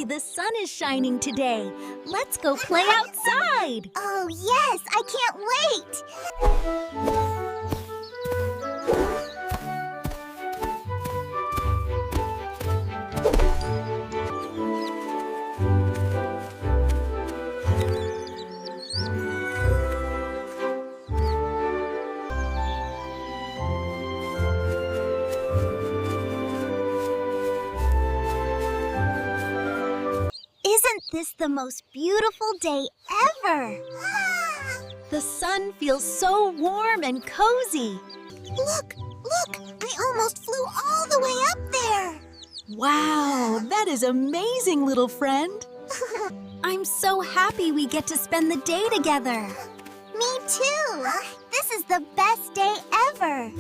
Yay! The sun is shining today. Let's go play outside. Oh, yes! I can't wait! Isn't this the most beautiful day ever? The sun feels so warm and cozy. Look! Look! I almost flew all the way up there! Wow, that is amazing, little friend. I'm so happy we get to spend the day together. Me too! This is the best day ever!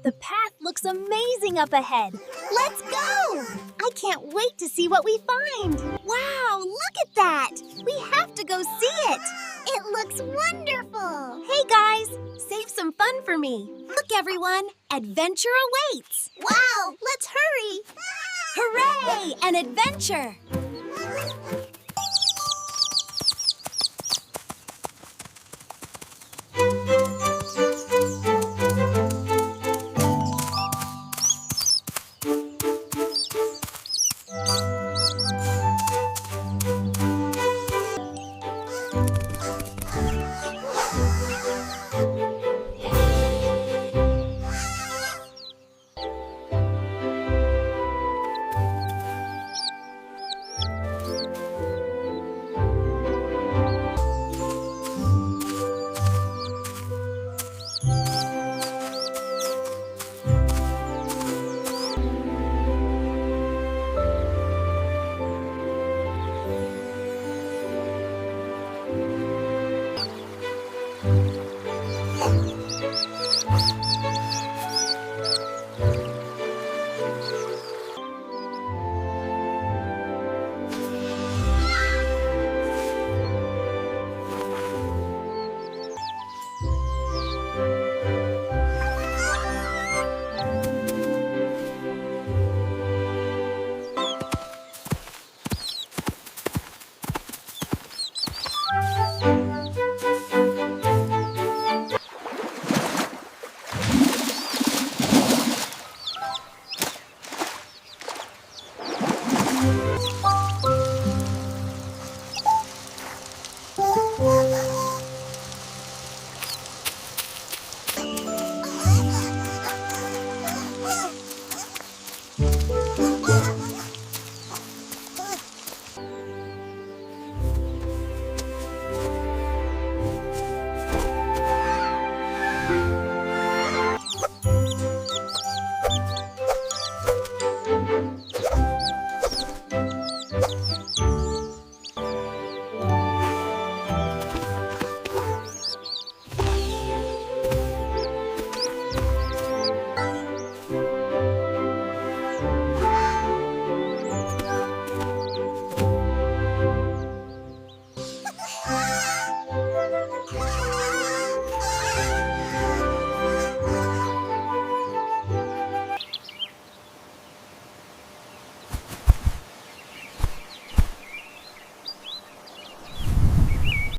The path looks amazing up ahead. Let's go! I can't wait to see what we find. Wow, look at that! We have to go see it. It looks wonderful. Hey guys, save some fun for me. Look everyone, adventure awaits. Wow, let's hurry. Hooray, an adventure!